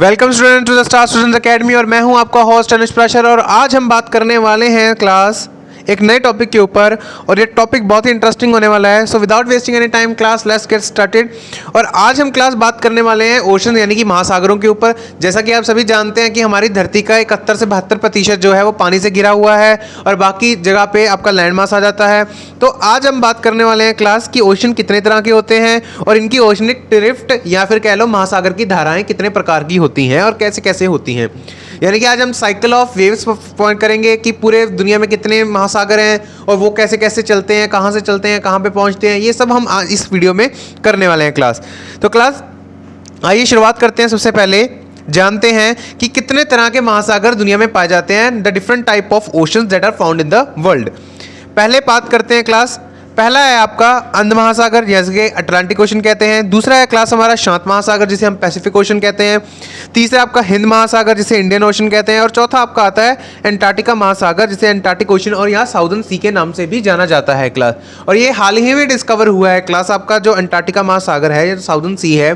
Welcome student to the star student academy और मैं हूं आपका होस्ट अनुज प्राशर। और आज हम बात करने वाले हैं क्लास एक नए टॉपिक के ऊपर और ये टॉपिक बहुत ही इंटरेस्टिंग होने वाला है। So without wasting any time class let's get started. और आज हम क्लास बात करने वाले हैं ओशन यानी कि महासागरों के ऊपर। जैसा कि आप सभी जानते हैं कि हमारी धरती का 71 से 72% जो है वो पानी से घिरा हुआ है और बाकी जगह पे आपका लैंड मास आ जाता है। तो आज हम बात करने वाले हैं क्लास की ओशन कितने तरह के होते हैं और इनकी ओशनिक ड्रिफ्ट या फिर कह लो महासागर की धाराएं कितने प्रकार की होती हैं और कैसे कैसे होती हैं। यानी कि आज हम साइकिल ऑफ वेव्स पॉइंट करेंगे कि पूरे दुनिया में कितने महासागर हैं और वो कैसे कैसे चलते हैं, कहाँ से चलते हैं, कहाँ पे पहुँचते हैं, ये सब हम आज इस वीडियो में करने वाले हैं क्लास। तो क्लास आइए शुरुआत करते हैं। सबसे पहले जानते हैं कि कितने तरह के महासागर दुनिया में पाए जाते हैं, the different type of oceans that are found in the world. पहले बात करते हैं क्लास, पहला है आपका अंध महासागर जैसे कि अटलांटिक ओशन कहते हैं। दूसरा है क्लास हमारा शांत महासागर जिसे हम पैसिफिक ओशन कहते हैं। तीसरा आपका हिंद महासागर जिसे इंडियन ओशन कहते हैं और चौथा आपका आता है एंटार्क्टिका महासागर जिसे एंटार्क्टिक ओशन और यहाँ साउदर्न सी के नाम से भी जाना जाता है क्लास। और ये हाल ही में डिस्कवर हुआ है क्लास। आपका जो एंटार्क्टिका महासागर है या साउदर्न सी है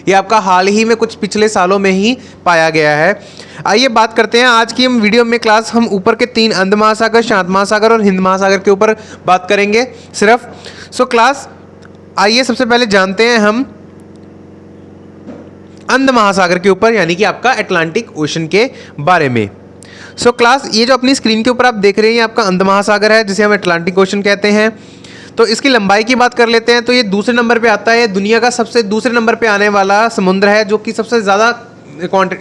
ये आपका हाल ही में कुछ पिछले सालों में ही पाया गया है। आइए बात करते हैं आज की हम वीडियो में क्लास हम ऊपर के 3 अंध महासागर, शांत महासागर और हिंद महासागर के ऊपर बात करेंगे सिर्फ। सो क्लास आइए सबसे पहले जानते हैं हम अंध महासागर के ऊपर यानी कि आपका अटलांटिक ओशन के बारे में। सो क्लास ये जो अपनी स्क्रीन के ऊपर आप देख रहे हैं ये आपका अंध महासागर है जिसे हम अटलांटिक ओशन कहते हैं। तो इसकी लंबाई की बात कर लेते हैं तो ये दूसरे नंबर पे आता है। दुनिया का सबसे दूसरे नंबर पे आने वाला समुद्र है जो कि सबसे ज़्यादा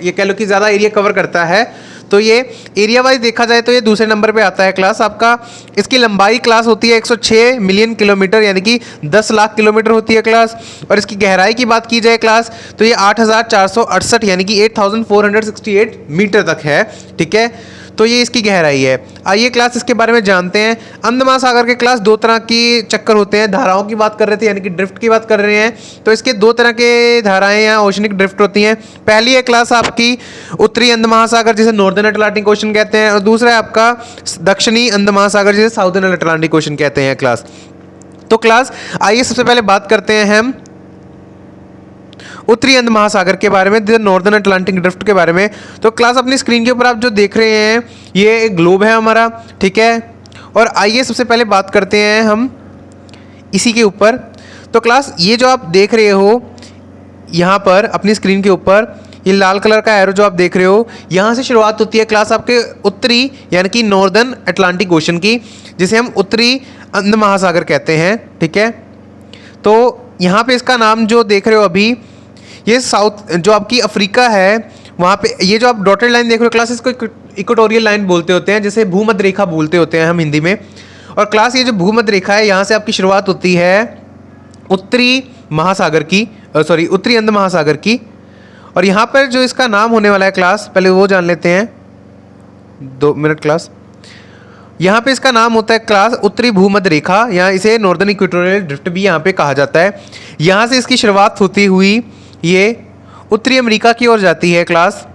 ये कह लो कि ज़्यादा एरिया कवर करता है। तो ये एरिया वाइज देखा जाए तो ये दूसरे नंबर पे आता है क्लास आपका। इसकी लंबाई क्लास होती है 106 मिलियन किलोमीटर यानी कि 10 लाख किलोमीटर होती है क्लास। और इसकी गहराई की बात की जाए क्लास तो ये 8468 यानी कि 8468 मीटर तक है। ठीक है, तो ये इसकी गहराई है। आइए क्लास इसके बारे में जानते हैं। अंध महासागर के क्लास 2 तरह की चक्कर होते हैं। धाराओं की बात कर रहे थे यानी कि ड्रिफ्ट की बात कर रहे हैं तो इसके 2 तरह के धाराएं या ओशनिक ड्रिफ्ट होती हैं। पहली है क्लास आपकी उत्तरी अंध महासागर जिसे नॉर्दर्न अटलांटिक ओशन कहते हैं और दूसरा है आपका दक्षिणी अंध महासागर जिसे साउदर्न अटलांटिक ओशन कहते हैं क्लास। तो क्लास आइए सबसे पहले बात करते हैं हम उत्तरी अंध महासागर के बारे में, नॉर्दर्न अटलांटिक ड्रिफ्ट के बारे में। तो क्लास अपनी स्क्रीन के ऊपर आप जो देख रहे हैं ये एक ग्लोब है हमारा। ठीक है, और आइए सबसे पहले बात करते हैं हम इसी के ऊपर। तो क्लास ये जो आप देख रहे हो यहाँ पर अपनी स्क्रीन के ऊपर ये लाल कलर का एरो जो आप देख रहे हो यहाँ से शुरुआत होती है क्लास आपके उत्तरी यानी कि नॉर्दर्न अटलांटिक ओशन की जिसे हम उत्तरी अंध महासागर कहते हैं। ठीक है, तो यहाँ पे इसका नाम जो देख रहे हो अभी ये साउथ जो आपकी अफ्रीका है वहाँ पे ये जो आप डॉटेड लाइन देख रहे हो क्लास इसको इक्वेटोरियल लाइन बोलते होते हैं जिसे भूमध्य रेखा बोलते होते हैं हम हिंदी में। और क्लास ये जो भूमध्य रेखा है यहाँ से आपकी शुरुआत होती है उत्तरी महासागर की उत्तरी अंध महासागर की। और यहाँ पर जो इसका नाम होने वाला है क्लास पहले वो जान लेते हैं 2 मिनट क्लास। यहाँ पे इसका नाम होता है क्लास उत्तरी भूमध्य रेखा, यहाँ इसे नॉर्दर्न इक्वेटोरियल ड्रिफ्ट भी यहाँ पे कहा जाता है। यहाँ से इसकी शुरुआत होती हुई ये उत्तरी अमेरिका की ओर जाती है क्लास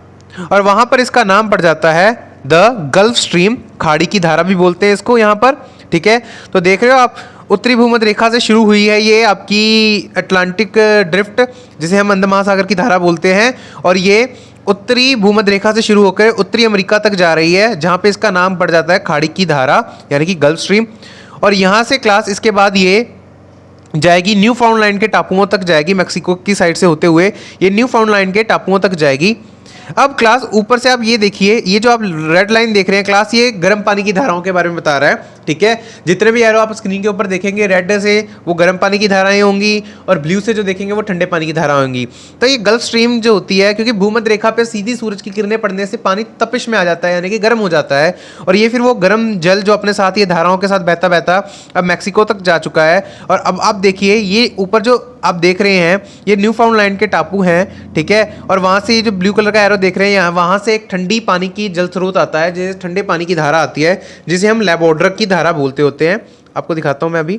और वहाँ पर इसका नाम पड़ जाता है द गल्फ स्ट्रीम, खाड़ी की धारा भी बोलते हैं इसको यहाँ पर। ठीक है, तो देख रहे हो आप उत्तरी भूमध्य रेखा से शुरू हुई है ये आपकी अटलांटिक ड्रिफ्ट जिसे हम अंध महासागर की धारा बोलते हैं और ये उत्तरी भूमध्य रेखा से शुरू होकर उत्तरी अमेरिका तक जा रही है जहाँ पे इसका नाम पड़ जाता है खाड़ी की धारा यानी कि गल्फ स्ट्रीम। और यहाँ से क्लास इसके बाद ये जाएगी न्यू फाउंडलैंड के टापुओं तक जाएगी, मैक्सिको की साइड से होते हुए ये न्यू फाउंडलैंड के टापुओं तक जाएगी। अब क्लास ऊपर से आप ये देखिए ये जो आप रेड लाइन देख रहे हैं क्लास ये गर्म पानी की धाराओं के बारे में बता रहा है। ठीक है, जितने भी एरो आप स्क्रीन के ऊपर देखेंगे रेड से वो गर्म पानी की धाराएं होंगी और ब्लू से जो देखेंगे वो ठंडे पानी की धाराएं होंगी। तो ये गल्फ स्ट्रीम जो होती है क्योंकि भूमध्य रेखा पे सीधी सूरज की किरणें पड़ने से पानी तपिश में आ जाता है यानी कि गर्म हो जाता है और ये फिर वो गर्म जल जो अपने साथ ये धाराओं के साथ बहता बहता अब मैक्सिको तक जा चुका है। और अब आप देखिए ये ऊपर जो आप देख रहे हैं ये न्यू फाउंडलैंड के टापू हैं। ठीक है, और वहाँ से ये जो ब्लू कलर का एरो देख रहे हैं यहाँ वहाँ से एक ठंडी पानी की जल स्रोत आता है जिसे ठंडे पानी की धारा आती है जिसे हम लैबोर्डर की धारा बोलते होते हैं। आपको दिखाता हूँ मैं अभी,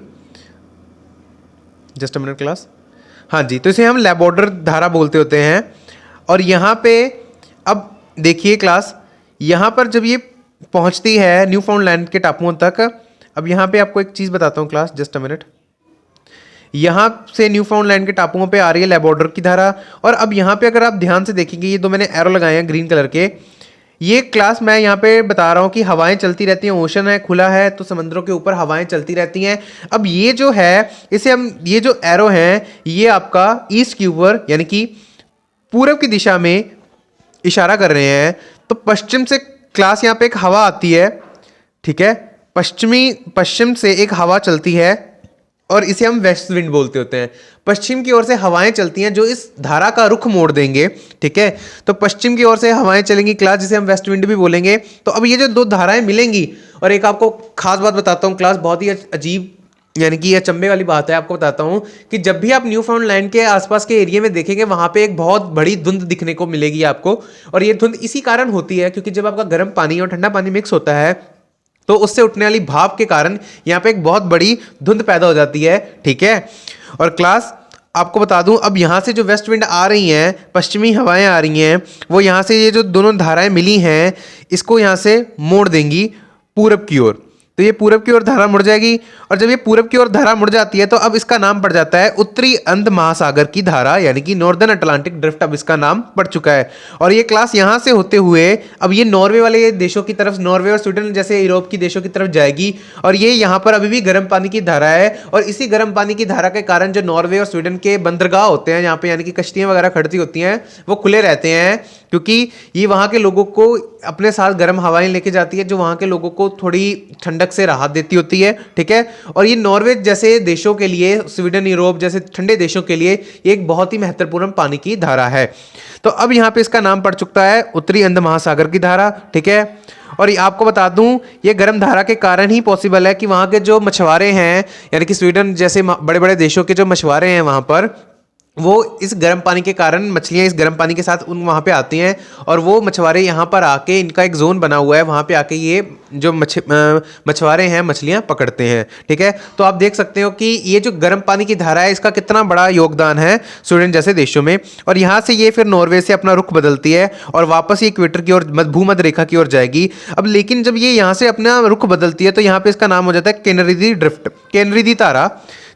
जस्ट अ मिनट क्लास। हाँ जी, तो इसे हम लैबोर्डर धारा बोलते होते हैं। और यहाँ पे अब देखिए क्लास यहाँ पर जब ये पहुँचती है न्यू फाउंडलैंड के टापुओं तक, अब यहाँ पे आपको एक चीज़ बताता हूँ क्लास, जस्ट अ मिनट। यहाँ से न्यूफाउंडलैंड के टापुओं पे आ रही है लैब्राडोर की धारा। और अब यहाँ पे अगर आप ध्यान से देखेंगे, ये दो मैंने एरो लगाए हैं ग्रीन कलर के, ये क्लास मैं यहाँ पे बता रहा हूँ कि हवाएं चलती रहती हैं, ओशन है खुला है तो समंदरों के ऊपर हवाएं चलती रहती हैं। अब ये जो है इसे हम, ये जो एरो हैं ये आपका ईस्ट की ओर यानी कि पूरब की दिशा में इशारा कर रहे हैं। तो पश्चिम से क्लास यहाँ पे एक हवा आती है, ठीक है, पश्चिम से एक हवा चलती है और इसे हम वेस्ट विंड बोलते होते हैं। पश्चिम की ओर से हवाएं चलती हैं जो इस धारा का रुख मोड़ देंगे, ठीक है। तो पश्चिम की ओर से हवाएं चलेंगी क्लास, जिसे हम वेस्ट विंड भी बोलेंगे। तो अब ये जो दो धाराएं मिलेंगी, और एक आपको खास बात बताता हूँ क्लास, बहुत ही अजीब यानी कि अचंभे वाली बात है, आपको बताता हूँ कि जब भी आप न्यूफाउंडलैंड के आसपास के एरिया में देखेंगे वहां पे एक बहुत बड़ी धुंध दिखने को मिलेगी आपको। और ये धुंध इसी कारण होती है क्योंकि जब आपका गर्म पानी और ठंडा पानी मिक्स होता है तो उससे उठने वाली भाप के कारण यहाँ पे एक बहुत बड़ी धुंध पैदा हो जाती है, ठीक है। और क्लास आपको बता दूं, अब यहाँ से जो वेस्ट विंड आ रही हैं, पश्चिमी हवाएं आ रही हैं, वो यहाँ से ये जो दोनों धाराएं मिली हैं इसको यहाँ से मोड़ देंगी पूरब की ओर। तो ये पूरब की ओर धारा मुड़ जाएगी, और जब ये पूरब की ओर धारा मुड़ जाती है तो अब इसका नाम पड़ जाता है उत्तरी अंध महासागर की धारा, यानी कि नॉर्दर्न अटलांटिक ड्रिफ्ट अब इसका नाम पड़ चुका है। और ये क्लास यहाँ से होते हुए अब ये नॉर्वे वाले देशों की तरफ, नॉर्वे और स्वीडन जैसे यूरोप की देशों की तरफ जाएगी। और ये यहाँ पर अभी भी गर्म पानी की धारा है, और इसी गर्म पानी की धारा के कारण जो नॉर्वे और स्वीडन के बंदरगाह होते हैं यहाँ पे, यानी कि कश्तियाँ वगैरह खड़ती होती हैं, वो खुले रहते हैं क्योंकि ये वहाँ के लोगों को अपने साथ गर्म हवाएं लेके जाती है जो वहाँ के लोगों को थोड़ी ठंडक से राहत देती होती है, ठीक है। और ये नॉर्वे जैसे देशों के लिए, स्वीडन यूरोप जैसे ठंडे देशों के लिए ये एक बहुत ही महत्वपूर्ण पानी की धारा है। तो अब यहाँ पे इसका नाम पड़ चुका है उत्तरी अंध महासागर की धारा, ठीक है। और ये आपको बता दूं, ये गर्म धारा के कारण ही पॉसिबल है कि वहाँ के जो मछुआरे हैं, यानी कि स्वीडन जैसे बड़े बड़े देशों के जो मछुआरे हैं वहाँ पर, वो इस गर्म पानी के कारण, मछलियाँ इस गर्म पानी के साथ उन वहाँ पे आती हैं, और वो मछुआरे यहाँ पर आके, इनका एक जोन बना हुआ है, वहाँ पे आके ये जो मछुआरे हैं मछलियाँ पकड़ते हैं, ठीक है। तो आप देख सकते हो कि ये जो गर्म पानी की धारा है इसका कितना बड़ा योगदान है स्वीडन जैसे देशों में। और यहाँ से ये फिर नॉर्वे से अपना रुख बदलती है और वापस ये इक्वेटर की ओर, भूमध्य रेखा की ओर जाएगी। अब लेकिन जब ये यहाँ से अपना रुख बदलती है तो यहाँ पे इसका नाम हो जाता है कैनरी ड्रिफ्ट, कैनरी दी तारा,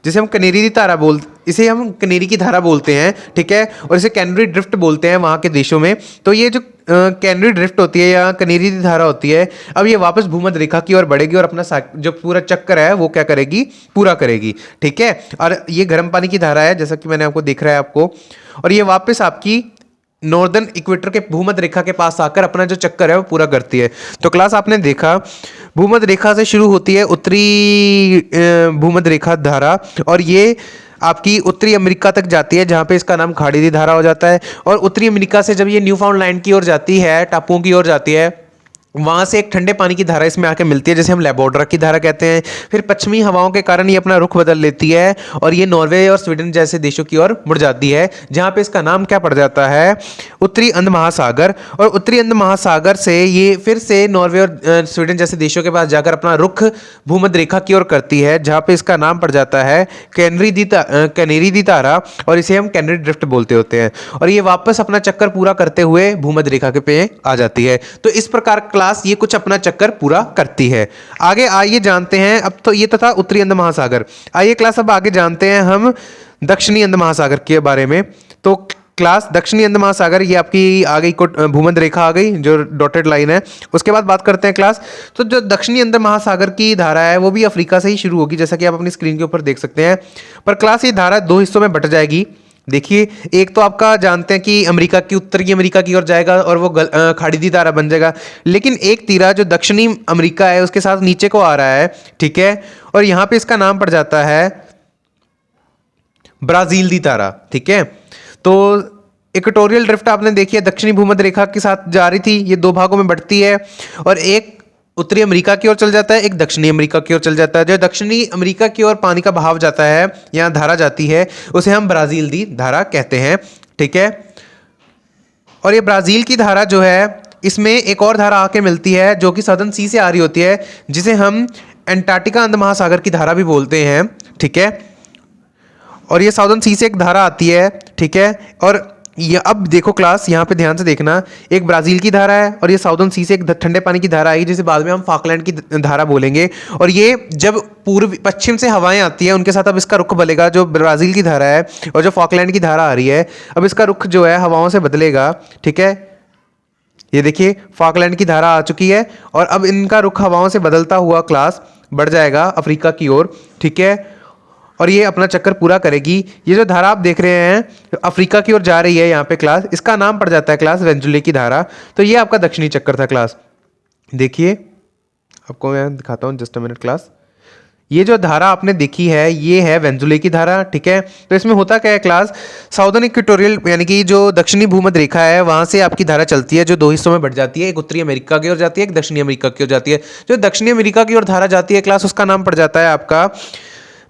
जिसे हम कनेरी दी तारा इसे हम कनेरी की धारा बोलते हैं, ठीक है। और इसे कैनरी ड्रिफ्ट बोलते हैं वहाँ के देशों में। तो ये जो कैनरी ड्रिफ्ट होती है या कनेरी दी धारा होती है, अब ये वापस भूमध्य रेखा की ओर बढ़ेगी और अपना जो पूरा चक्कर है वो क्या करेगी, पूरा करेगी, ठीक है। और ये गर्म पानी की धारा है जैसा कि मैंने आपको दिख रहा है आपको, और ये वापस आपकी नॉर्दर्न इक्वेटर के भूमध्य रेखा के पास आकर अपना जो चक्कर है वो पूरा करती है। तो क्लास आपने देखा भूमध्य रेखा से शुरू होती है उत्तरी भूमध्य रेखा धारा, और ये आपकी उत्तरी अमेरिका तक जाती है जहाँ पे इसका नाम खाड़ी दी धारा हो जाता है। और उत्तरी अमेरिका से जब ये न्यूफाउंडलैंड की ओर जाती है, टापुओं की ओर जाती है, वहाँ से एक ठंडे पानी की धारा इसमें आके मिलती है जिसे हम लैब्राडोर की धारा कहते हैं। फिर पश्चिमी हवाओं के कारण ये अपना रुख बदल लेती है और ये नॉर्वे और स्वीडन जैसे देशों की ओर मुड़ जाती है, जहाँ पे इसका नाम क्या पड़ जाता है, उत्तरी अंध महासागर। और उत्तरी अंध महासागर से ये फिर से नॉर्वे और स्वीडन जैसे देशों के पास जाकर अपना रुख भूमध्य रेखा की ओर करती है, जहाँ पे इसका नाम पड़ जाता है कैनरी दी तारा, और इसे हम कैनरी ड्रिफ्ट बोलते होते हैं। और ये वापस अपना चक्कर पूरा करते हुए भूमध्य रेखा के पे आ जाती है। तो इस प्रकार ये कुछ अपना चक्कर पूरा करती है। आगे आइए जानते हैं, अब तो ये था उत्तरी अंध महासागर। आइए क्लास अब आगे जानते हैं हम दक्षिणी अंध महासागर के बारे में। तो क्लास दक्षिणी अंध महासागर ये आपकी आ गई, भूमध्य रेखा आ गई जो डॉटेड लाइन है। उसके बाद बात करते हैं क्लास, तो जो दक्षिणी अंध महासागर की धारा है वो भी अफ्रीका से ही शुरू होगी, जैसा कि आप अपनी स्क्रीन के ऊपर देख सकते हैं। पर क्लास ये धारा दो हिस्सों में बट जाएगी। देखिए, एक तो आपका जानते हैं कि अमेरिका की, उत्तरी अमेरिका की ओर जाएगा और वो खाड़ी दी धारा बन जाएगा, लेकिन एक तीरा जो दक्षिणी अमेरिका है उसके साथ नीचे को आ रहा है, ठीक है। और यहाँ पे इसका नाम पड़ जाता है ब्राजील दी तारा, ठीक है। तो इक्वेटोरियल ड्रिफ्ट आपने देखी है, दक्षिणी भूमध्य रेखा के साथ जा रही थी, ये दो भागों में बढ़ती है और एक उत्तरी अमेरिका की ओर चल जाता है, एक दक्षिणी अमेरिका की ओर चल जाता है। जो दक्षिणी अमेरिका की ओर पानी का बहाव जाता है, यहाँ धारा जाती है, उसे हम ब्राजील दी धारा कहते हैं, ठीक है। और ये ब्राजील की धारा जो है, इसमें एक और धारा आके मिलती है जो कि साउदर्न सी से आ रही होती है, जिसे हम एंटार्क्टिका अंध महासागर की धारा भी बोलते हैं, ठीक है। और ये साउदर्न सी से एक धारा आती है, ठीक है। और ये अब देखो क्लास, यहाँ पे ध्यान से देखना, एक ब्राज़ील की धारा है और ये साउदर्न सी से एक ठंडे पानी की धारा आई जिसे बाद में हम फाकलैंड की धारा बोलेंगे। और ये जब पूर्व पश्चिम से हवाएं आती हैं उनके साथ अब इसका रुख बदलेगा, जो ब्राज़ील की धारा है और जो फाकलैंड की धारा आ रही है, अब इसका रुख जो है हवाओं से बदलेगा। ठीक है, ये देखिए फाकलैंड की धारा आ चुकी है और अब इनका रुख हवाओं से बदलता हुआ क्लास बढ़ जाएगा अफ्रीका की ओर। ठीक है, और ये अपना चक्कर पूरा करेगी। ये जो धारा आप देख रहे हैं अफ्रीका की ओर जा रही है यहाँ पे क्लास, इसका नाम पड़ जाता है क्लास वेंजुले की धारा। तो ये आपका दक्षिणी चक्कर था क्लास। देखिए आपको मैं दिखाता हूँ, जस्ट अ मिनट क्लास। ये जो धारा आपने देखी है ये है वेंजुले की धारा। ठीक है, तो इसमें होता क्या है क्लास, साउदर्न इक्वेटोरियल यानी कि जो दक्षिणी भूमध्य रेखा है वहां से आपकी धारा चलती है, जो दो हिस्सों में बढ़ जाती है, एक उत्तरी अमेरिका की ओर जाती है, एक दक्षिणी अमेरिका की ओर जाती है। जो दक्षिणी अमेरिका की ओर धारा जाती है क्लास, उसका नाम पड़ जाता है आपका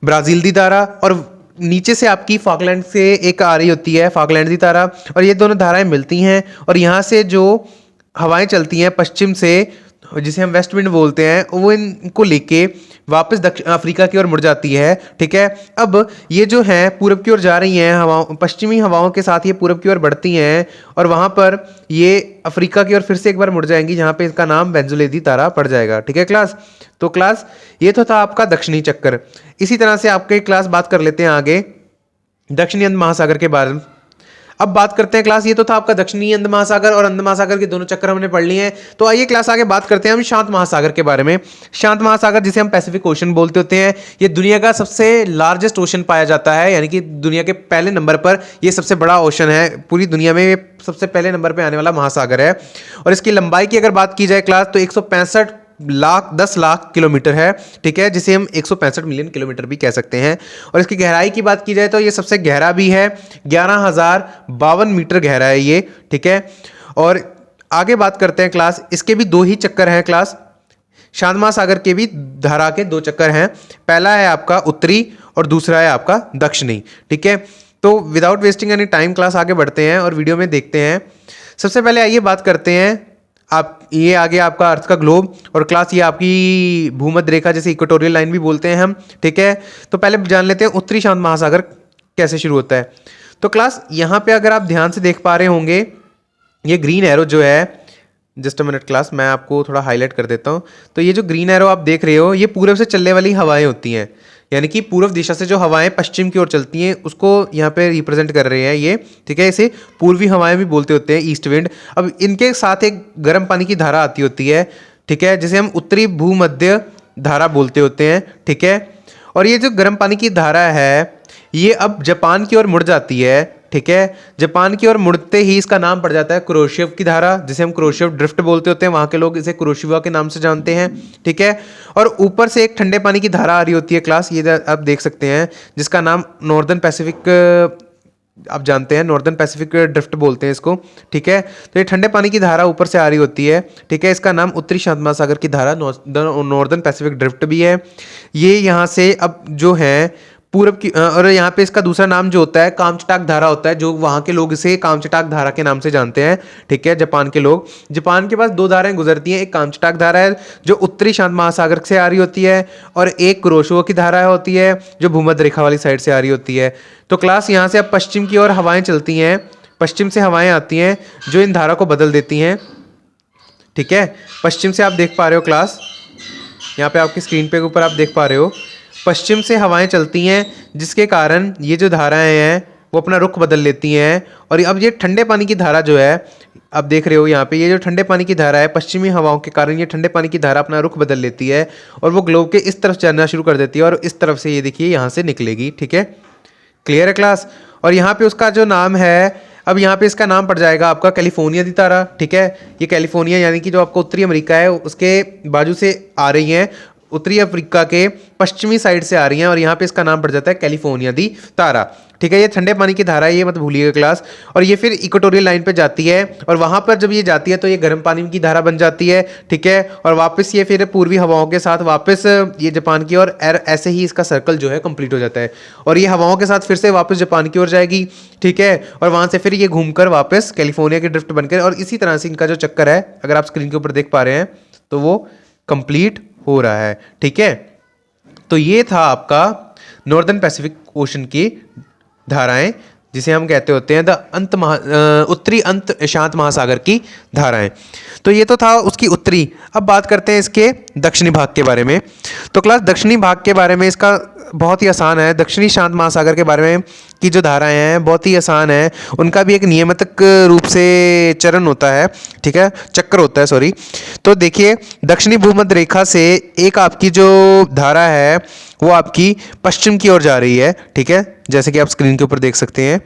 ब्राज़ील दी धारा। और नीचे से आपकी फाकलैंड से एक आ रही होती है फाकलैंड दी धारा, और ये दोनों धाराएं मिलती हैं और यहाँ से जो हवाएं चलती हैं पश्चिम से, जिसे हम वेस्ट विंड बोलते हैं, वो इनको लेके वापस दक्षिण अफ्रीका की ओर मुड़ जाती है। ठीक है, अब ये जो है पूरब की ओर जा रही हैं हवाओं, पश्चिमी हवाओं के साथ ये पूरब की ओर बढ़ती हैं और वहाँ पर ये अफ्रीका की ओर फिर से एक बार मुड़ जाएंगी, जहाँ पे इसका नाम वेंजुले दी धारा पड़ जाएगा। ठीक है क्लास, तो क्लास ये तो था आपका दक्षिणी चक्कर। इसी तरह से आपके क्लास बात कर लेते हैं आगे दक्षिणी अंध महासागर के बारे में। अब बात करते हैं क्लास, ये तो था आपका दक्षिणी अंध महासागर और अंध महासागर के दोनों चक्कर हमने पढ़ लिए हैं। तो आइए क्लास आगे बात करते हैं हम शांत महासागर के बारे में। शांत महासागर जिसे हम पैसिफिक ओशन बोलते होते हैं, ये दुनिया का सबसे लार्जेस्ट ओशन पाया जाता है, यानी कि दुनिया के पहले नंबर पर ये सबसे बड़ा ओशन है, पूरी दुनिया में सबसे पहले नंबर पर आने वाला महासागर है। और इसकी लंबाई की अगर बात की जाए क्लास तो 10 लाख किलोमीटर है। ठीक है, जिसे हम 165 मिलियन किलोमीटर भी कह सकते हैं। और इसकी गहराई की बात की जाए तो ये सबसे गहरा भी है, 11,052 मीटर गहरा है ये। ठीक है, और आगे बात करते हैं क्लास, इसके भी दो ही चक्कर हैं क्लास, शांत महासागर के भी धारा के दो चक्कर हैं। पहला है आपका उत्तरी और दूसरा है आपका दक्षिणी। ठीक है, तो without wasting any time class आगे बढ़ते हैं और वीडियो में देखते हैं। सबसे पहले आइए बात करते हैं आप, ये आगे आपका अर्थ का ग्लोब और क्लास ये आपकी भूमध्य रेखा, जैसे इक्वेटोरियल लाइन भी बोलते हैं हम। ठीक है, तो पहले जान लेते हैं उत्तरी शांत महासागर कैसे शुरू होता है। तो क्लास यहाँ पे अगर आप ध्यान से देख पा रहे होंगे, ये ग्रीन एरो जो है, जस्ट अ मिनट क्लास मैं आपको थोड़ा हाईलाइट कर देता हूँ। तो ये जो ग्रीन एरो आप देख रहे हो, ये पूरब से चलने वाली हवाएं होती हैं, यानी कि पूर्व दिशा से जो हवाएं पश्चिम की ओर चलती हैं उसको यहाँ पे रिप्रेजेंट कर रहे हैं ये। ठीक है, इसे पूर्वी हवाएं भी बोलते होते हैं, ईस्ट विंड। अब इनके साथ एक गर्म पानी की धारा आती होती है। ठीक है, जिसे हम उत्तरी भूमध्य धारा बोलते होते हैं। ठीक है, और ये जो गर्म पानी की धारा है ये अब जापान की ओर मुड़ जाती है। ठीक है, जापान की ओर मुड़ते ही इसका नाम पड़ जाता है कुरोशिव की धारा, जिसे हम कुरोशिव ड्रिफ्ट बोलते होते हैं, वहाँ के लोग इसे कुरोशिवा के नाम से जानते हैं। ठीक है, और ऊपर से एक ठंडे पानी की धारा आ रही होती है क्लास, ये आप देख सकते हैं, जिसका नाम नॉर्दर्न पैसिफिक, आप जानते हैं नॉर्दर्न पैसिफिक ड्रिफ्ट बोलते हैं इसको। ठीक है, तो ये ठंडे पानी की धारा ऊपर से आ रही होती है। ठीक है, इसका नाम उत्तरी शांत महासागर की धारा नॉर्दर्न पैसिफिक ड्रिफ्ट भी है। ये यहाँ से अब जो है पूरब की, और यहाँ पे इसका दूसरा नाम जो होता है कामचटाक धारा होता है, जो वहाँ के लोग इसे कामचटाक धारा के नाम से जानते हैं। ठीक है, जापान के लोग, जापान के पास दो धाराएं गुजरती हैं, एक कामचटाक धारा है जो उत्तरी शांत महासागर से आ रही होती है, और एक कुरोशिवा की धारा होती है जो भूमध्य रेखा वाली साइड से आ रही होती है। तो क्लास यहाँ से अब पश्चिम की ओर हवाएं चलती हैं, पश्चिम से हवाएं आती हैं जो इन धारा को बदल देती हैं। ठीक है, पश्चिम से आप देख पा रहे हो क्लास, यहाँ पे आपकी स्क्रीन पे ऊपर आप देख पा रहे हो, पश्चिम से हवाएं चलती हैं जिसके कारण ये जो धाराएं हैं वो अपना रुख बदल लेती हैं। और अब ये ठंडे पानी की धारा जो है आप देख रहे हो यहाँ पे, ये जो ठंडे पानी की धारा है पश्चिमी हवाओं के कारण ये ठंडे पानी की धारा अपना रुख बदल लेती है और वो ग्लोब के इस तरफ चलना शुरू कर देती है और इस तरफ से ये देखिए यहाँ से निकलेगी। ठीक है, क्लियर है क्लास। और यहाँ पे उसका जो नाम है, अब यहाँ पे इसका नाम पड़ जाएगा आपका कैलिफोर्निया दी धारा। ठीक है, ये कैलिफोर्निया यानी कि जो आपका उत्तरी अमेरिका है उसके बाजू से आ रही हैं, उत्तरी अफ्रीका के पश्चिमी साइड से आ रही हैं, और यहाँ पे इसका नाम पड़ जाता है कैलिफोर्निया दी धारा। ठीक है, ये ठंडे पानी की धारा है, ये मत भूलिएगा क्लास। और ये फिर इक्वेटोरियल लाइन पे जाती है और वहाँ पर जब ये जाती है तो ये गर्म पानी की धारा बन जाती है। ठीक है, और वापस ये फिर पूर्वी हवाओं के साथ वापस ये जापान की ओर, ऐसे ही इसका सर्कल जो है कंप्लीट हो जाता है और ये हवाओं के साथ फिर से वापस जापान की ओर जाएगी। ठीक है, और वहाँ से फिर ये घूमकर वापस कैलिफोर्निया के ड्रिफ्ट बनकर, और इसी तरह से इनका जो चक्कर है अगर आप स्क्रीन के ऊपर देख पा रहे हैं तो वो कंप्लीट हो रहा है। ठीक है, तो ये था आपका नॉर्दर्न पैसिफिक ओशन की धाराएं। जिसे हम कहते होते हैं उत्तरी अंत शांत महासागर की धाराएं। तो ये तो था उसकी उत्तरी। अब बात करते हैं इसके दक्षिणी भाग के बारे में। तो क्लास दक्षिणी भाग के बारे में इसका बहुत ही आसान है। दक्षिणी शांत महासागर के बारे में की जो धाराएं हैं बहुत ही आसान है। उनका भी एक नियमित रूप से चरण होता है, ठीक है, चक्र होता है, सॉरी। तो देखिए दक्षिणी भूमध्य रेखा से एक आपकी जो धारा है वो आपकी पश्चिम की ओर जा रही है, ठीक है, जैसे कि आप स्क्रीन के ऊपर देख सकते हैं।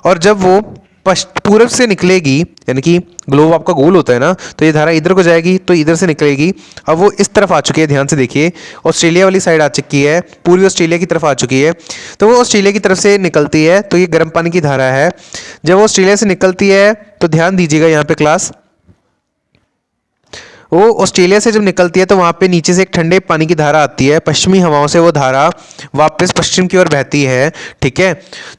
और जब वो पूर्व से निकलेगी, यानी कि ग्लोब आपका गोल होता है ना, तो ये धारा इधर को जाएगी तो इधर से निकलेगी। अब वो इस तरफ आ चुकी है, ध्यान से देखिए, ऑस्ट्रेलिया वाली साइड आ चुकी है, पूर्वी ऑस्ट्रेलिया की तरफ आ चुकी है। तो वो ऑस्ट्रेलिया की तरफ से निकलती है, तो ये गर्म पानी की धारा है। जब वो ऑस्ट्रेलिया से निकलती है तो ध्यान दीजिएगा यहाँ पे क्लास, वो ऑस्ट्रेलिया से जब निकलती है तो वहाँ पे नीचे से एक ठंडे पानी की धारा आती है, पश्चिमी हवाओं से वो धारा वापस पश्चिम की ओर बहती है, ठीक है।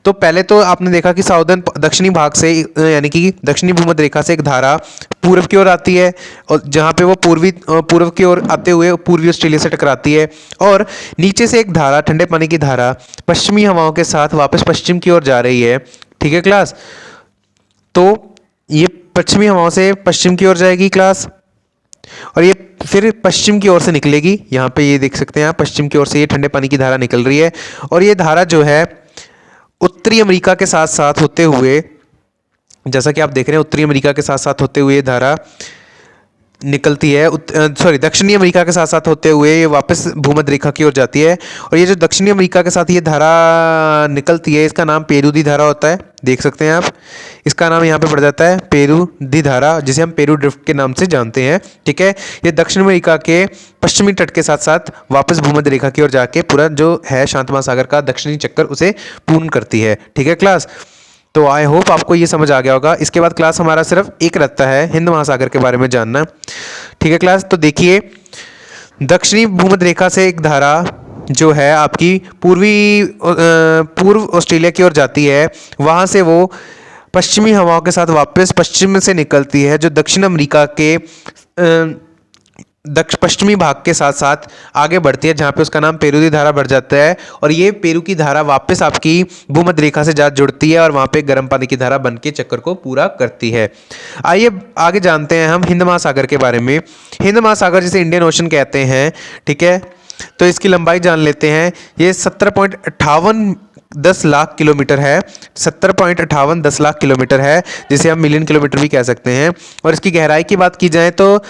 तो पहले तो आपने देखा कि साउदर्न दक्षिणी भाग से, यानी कि दक्षिणी भूमध्य रेखा से एक धारा पूर्व की ओर आती है, और जहाँ पे वो पूर्व की ओर आते हुए पूर्वी ऑस्ट्रेलिया से टकराती है, और नीचे से एक धारा, ठंडे पानी की धारा, पश्चिमी हवाओं के साथ वापस पश्चिम की ओर जा रही है, ठीक है क्लास। तो ये पश्चिमी हवाओं से पश्चिम की ओर जाएगी क्लास, और ये फिर पश्चिम की ओर से निकलेगी। यहाँ पे ये देख सकते हैं आप, पश्चिम की ओर से ये ठंडे पानी की धारा निकल रही है, और ये धारा जो है उत्तरी अमेरिका के साथ साथ होते हुए, जैसा कि आप देख रहे हैं, उत्तरी अमेरिका के साथ साथ होते हुए ये धारा निकलती है, दक्षिणी अमेरिका के साथ साथ होते हुए ये वापस भूमध्य रेखा की ओर जाती है। और ये जो दक्षिणी अमेरिका के साथ ये धारा निकलती है, इसका नाम पेरू दी धारा होता है, देख सकते हैं आप, इसका नाम यहाँ पे पड़ जाता है पेरू दी धारा, जिसे हम पेरू ड्रिफ्ट के नाम से जानते हैं, ठीक है। ये दक्षिण अमेरिका के पश्चिमी तट के साथ साथ वापस भूमध्य रेखा की ओर जाके पूरा जो है शांत महासागर का दक्षिणी चक्कर उसे पूर्ण करती है, ठीक है क्लास। तो आई होप आपको ये समझ आ गया होगा। इसके बाद क्लास हमारा सिर्फ एक रहता है हिंद महासागर के बारे में जानना, ठीक है क्लास। तो देखिए दक्षिणी भूमध्य रेखा से एक धारा जो है आपकी पूर्व ऑस्ट्रेलिया की ओर जाती है, वहाँ से वो पश्चिमी हवाओं के साथ वापस पश्चिम से निकलती है, जो दक्षिण अमेरिका के पश्चिमी भाग के साथ साथ आगे बढ़ती है, जहाँ पे उसका नाम पेरू की धारा बढ़ जाता है। और ये पेरू की धारा वापस आपकी भूमध्य रेखा से जा जुड़ती है, और वहाँ पे गर्म पानी की धारा बन के चक्कर को पूरा करती है। आइए आगे जानते हैं हम हिंद महासागर के बारे में। हिंद महासागर जिसे इंडियन ओशन कहते हैं, ठीक है, तो इसकी लंबाई जान लेते हैं। ये 17.58 लाख किलोमीटर है, 17.58 लाख किलोमीटर है, जिसे हम मिलियन किलोमीटर भी कह सकते हैं। और इसकी गहराई की बात की जाए तो